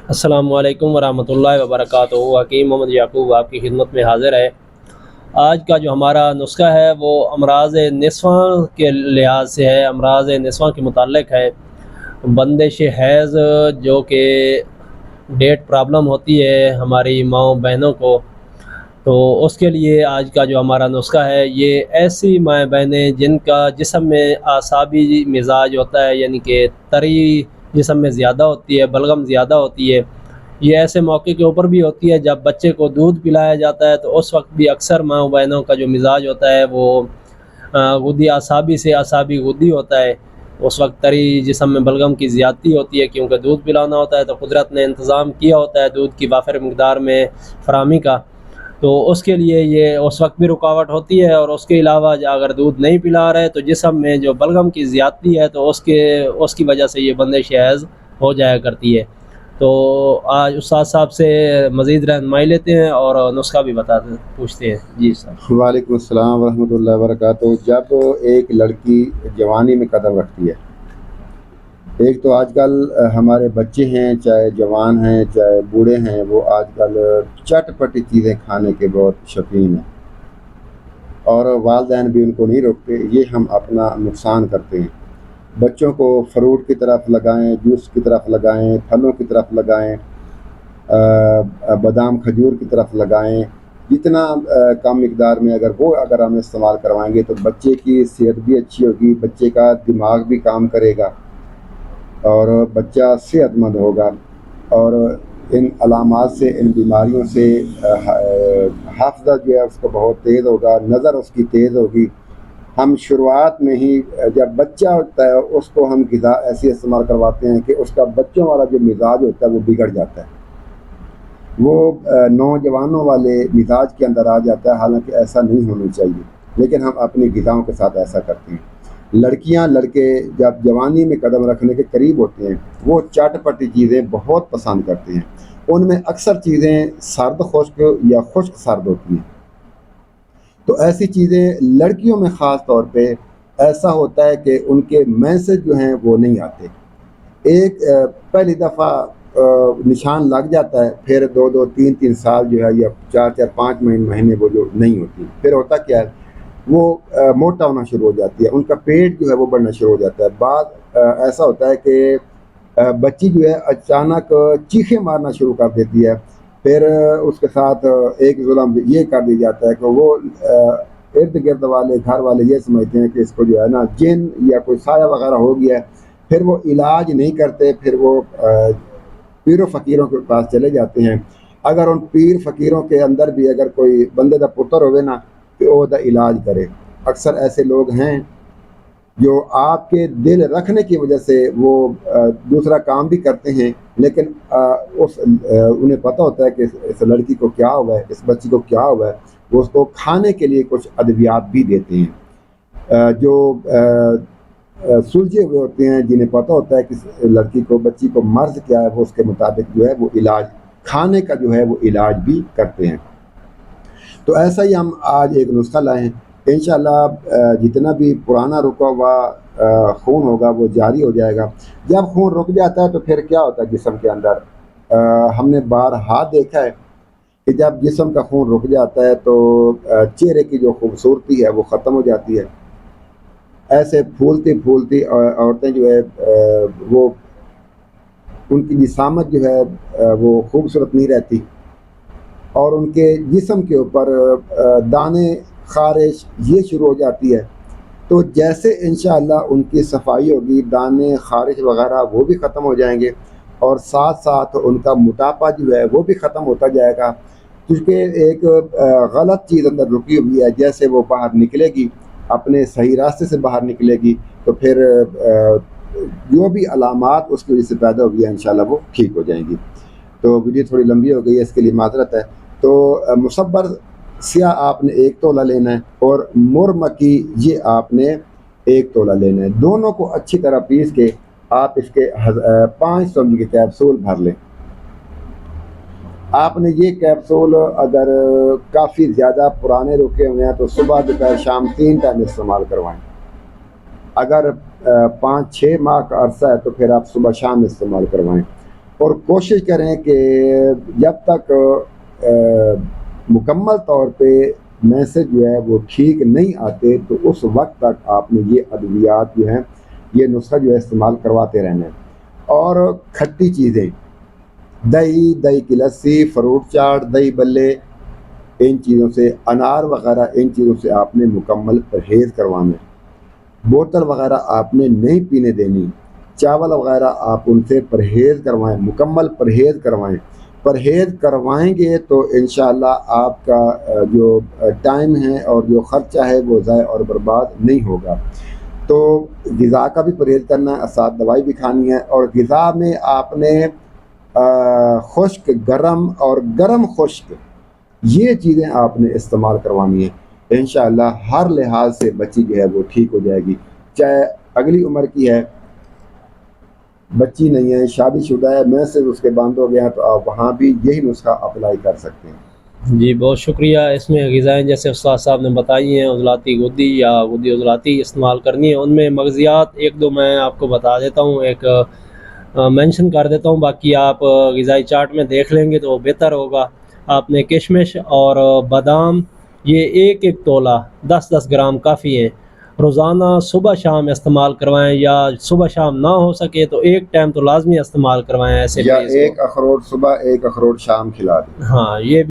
السلام علیکم ورحمۃ اللہ وبرکاتہ۔ حکیم محمد یعقوب آپ کی خدمت میں حاضر ہے۔ آج کا جو ہمارا نسخہ ہے وہ امراض نسواں کے لحاظ سے ہے، امراض نسواں کے متعلق ہے۔ بندش حیض جو کہ ڈیٹ پرابلم ہوتی ہے ہماری ماؤں بہنوں کو، تو اس کے لیے آج کا جو ہمارا نسخہ ہے یہ ایسی مائیں بہنیں جن کا جسم میں اعصابی مزاج ہوتا ہے، یعنی کہ تری جسم میں زیادہ ہوتی ہے، بلغم زیادہ ہوتی ہے، یہ ایسے موقع کے اوپر بھی ہوتی ہے جب بچے کو دودھ پلایا جاتا ہے، تو اس وقت بھی اکثر ماں بہنوں کا جو مزاج ہوتا ہے وہ غدی اعصابی سے اعصابی غدی ہوتا ہے۔ اس وقت تری جسم میں بلغم کی زیادتی ہوتی ہے، کیونکہ دودھ پلانا ہوتا ہے تو قدرت نے انتظام کیا ہوتا ہے دودھ کی وافر مقدار میں فراہمی کا، تو اس کے لیے یہ اس وقت بھی رکاوٹ ہوتی ہے۔ اور اس کے علاوہ اگر دودھ نہیں پلا رہے تو جسم میں جو بلغم کی زیادتی ہے تو اس کی وجہ سے یہ بندش حیض ہو جایا کرتی ہے۔ تو آج استاد صاحب سے مزید رہنمائی لیتے ہیں اور نسخہ بھی پوچھتے ہیں۔ جی صاحب۔ وعلیکم السلام ورحمۃ اللہ وبرکاتہ۔ جب ایک لڑکی جوانی میں قدم رکھتی ہے، ایک تو آج کل ہمارے بچے ہیں، چاہے جوان ہیں چاہے بوڑھے ہیں، وہ آج کل چٹ پٹی چیزیں کھانے کے بہت شوقین ہیں، اور والدین بھی ان کو نہیں روکتے، یہ ہم اپنا نقصان کرتے ہیں۔ بچوں کو فروٹ کی طرف لگائیں، جوس کی طرف لگائیں، پھلوں کی طرف لگائیں، بادام کھجور کی طرف لگائیں، جتنا کم مقدار میں اگر ہم استعمال کروائیں گے تو بچے کی صحت بھی اچھی ہوگی، بچے کا دماغ بھی کام کرے گا اور بچہ صحت مند ہوگا، اور ان علامات سے، ان بیماریوں سے حافظہ جو ہے اس کو بہت تیز ہوگا، نظر اس کی تیز ہوگی۔ ہم شروعات میں ہی جب بچہ ہوتا ہے اس کو ہم غذا ایسی استعمال کرواتے ہیں کہ اس کا بچوں والا جو مزاج ہوتا ہے وہ بگڑ جاتا ہے، وہ نوجوانوں والے مزاج کے اندر آ جاتا ہے، حالانکہ ایسا نہیں ہونا چاہیے، لیکن ہم اپنی غذاؤں کے ساتھ ایسا کرتے ہیں۔ لڑکیاں لڑکے جب جوانی میں قدم رکھنے کے قریب ہوتے ہیں وہ چٹ پٹی چیزیں بہت پسند کرتے ہیں، ان میں اکثر چیزیں سرد خشک یا خشک سرد ہوتی ہیں، تو ایسی چیزیں لڑکیوں میں خاص طور پہ ایسا ہوتا ہے کہ ان کے مینسز جو ہیں وہ نہیں آتے۔ ایک پہلی دفعہ نشان لگ جاتا ہے، پھر 2-3 سال جو ہے یا 4-5 مہینے وہ جو نہیں ہوتی، پھر ہوتا کیا ہے وہ موٹا ہونا شروع ہو جاتی ہے، ان کا پیٹ جو ہے وہ بڑھنا شروع ہو جاتا ہے۔ بعد ایسا ہوتا ہے کہ بچی جو ہے اچانک چیخیں مارنا شروع کر دیتی ہے، پھر اس کے ساتھ ایک ظلم یہ کر دی جاتا ہے کہ وہ ارد گرد والے گھر والے یہ سمجھتے ہیں کہ اس کو جو ہے نا جن یا کوئی سایہ وغیرہ ہو گیا ہے، پھر وہ علاج نہیں کرتے، پھر وہ پیر و فقیروں کے پاس چلے جاتے ہیں۔ اگر ان پیر فقیروں کے اندر بھی اگر کوئی بندے دا پتر ہوئے نا تو وہ دا علاج کرے، اکثر ایسے لوگ ہیں جو آپ کے دل رکھنے کی وجہ سے وہ دوسرا کام بھی کرتے ہیں، لیکن انہیں پتہ ہوتا ہے کہ اس لڑکی کو کیا ہوا ہے، اس بچی کو کیا ہوا ہے، وہ اس کو کھانے کے لیے کچھ ادویات بھی دیتے ہیں۔ جو سلجھے ہوئے ہوتے ہیں، جنہیں پتہ ہوتا ہے کہ لڑکی کو، بچی کو مرض کیا ہے، وہ اس کے مطابق جو ہے وہ علاج کھانے کا جو ہے وہ علاج بھی کرتے ہیں۔ تو ایسا ہی ہم آج ایک نسخہ لائے ہیں، انشاءاللہ جتنا بھی پرانا رکا ہوا خون ہوگا وہ جاری ہو جائے گا۔ جب خون رک جاتا ہے تو پھر کیا ہوتا ہے جسم کے اندر، ہم نے بارہا دیکھا ہے کہ جب جسم کا خون رک جاتا ہے تو چہرے کی جو خوبصورتی ہے وہ ختم ہو جاتی ہے۔ ایسے پھولتی پھولتی عورتیں جو ہے وہ ان کی جسامت جو ہے وہ خوبصورت نہیں رہتی، اور ان کے جسم کے اوپر دانے خارش یہ شروع ہو جاتی ہے۔ تو جیسے انشاءاللہ ان کی صفائی ہوگی، دانے خارش وغیرہ وہ بھی ختم ہو جائیں گے، اور ساتھ ساتھ ان کا موٹاپا جو ہے وہ بھی ختم ہوتا جائے گا، کیونکہ ایک غلط چیز اندر رکی ہوئی ہے، جیسے وہ باہر نکلے گی، اپنے صحیح راستے سے باہر نکلے گی، تو پھر جو بھی علامات اس کی وجہ سے پیدا ہوگی انشاءاللہ وہ ٹھیک ہو جائیں گی۔ تو ویڈیو تھوڑی لمبی ہو گئی ہے، اس کے لیے معذرت ہے۔ تو مصبر سیاہ آپ نے 1 تولہ لینا ہے، اور مرمکی یہ آپ نے 1 تولہ لینا ہے، دونوں کو اچھی طرح پیس کے آپ اس کے 500 ml کے کیپسول بھر لیں۔ آپ نے یہ کیپسول اگر کافی زیادہ پرانے رکے ہوئے ہیں تو صبح دوپہر شام 3 ٹائم استعمال کروائیں، اگر 5-6 ماہ کا عرصہ ہے تو پھر آپ صبح شام استعمال کروائیں، اور کوشش کریں کہ جب تک مکمل طور پہ میسج جو ہے وہ ٹھیک نہیں آتے تو اس وقت تک آپ نے یہ ادویات جو ہیں یہ نسخہ جو ہے استعمال کرواتے رہنا ہے۔ اور کھٹی چیزیں، دہی کی لسی، فروٹ چاٹ، دہی بلے، ان چیزوں سے، انار وغیرہ، ان چیزوں سے آپ نے مکمل پرہیز کروانا ہے۔ بوتل وغیرہ آپ نے نہیں پینے دینی، چاول وغیرہ آپ ان سے پرہیز کروائیں، مکمل پرہیز کروائیں۔ پرہیز کروائیں گے تو انشاءاللہ آپ کا جو ٹائم ہے اور جو خرچہ ہے وہ ضائع اور برباد نہیں ہوگا۔ تو غذا کا بھی پرہیز کرنا ہے، ساتھ دوائی بھی کھانی ہے، اور غذا میں آپ نے خشک گرم اور گرم خشک یہ چیزیں آپ نے استعمال کروانی ہے۔ انشاءاللہ ہر لحاظ سے بچی جو ہے وہ ٹھیک ہو جائے گی، چاہے اگلی عمر کی ہے، بچی نہیں ہے، شادی شدہ ہے، میں صرف اس کے باندھ ہو گیا، تو آپ وہاں بھی یہی نسخہ اپلائی کر سکتے ہیں۔ جی بہت شکریہ۔ اس میں غذائیں جیسے استاد صاحب نے بتائی ہیں، عضلاتی گدی یا گدی عضلاتی استعمال کرنی ہے، ان میں مغزیات ایک دو میں آپ کو بتا دیتا ہوں، ایک مینشن کر دیتا ہوں، باقی آپ غذائی چارٹ میں دیکھ لیں گے تو بہتر ہوگا۔ آپ نے کشمش اور بادام یہ ایک تولہ 10 گرام کافی ہیں، روزانہ صبح شام استعمال کروائیں، یا صبح شام نہ ہو سکے تو ایک ٹائم تو لازمی استعمال کروائیں ایسے یا مریض کو۔ ایک اخروٹ صبح ایک اخروٹ شام کھلا دیں۔ ہاں یہ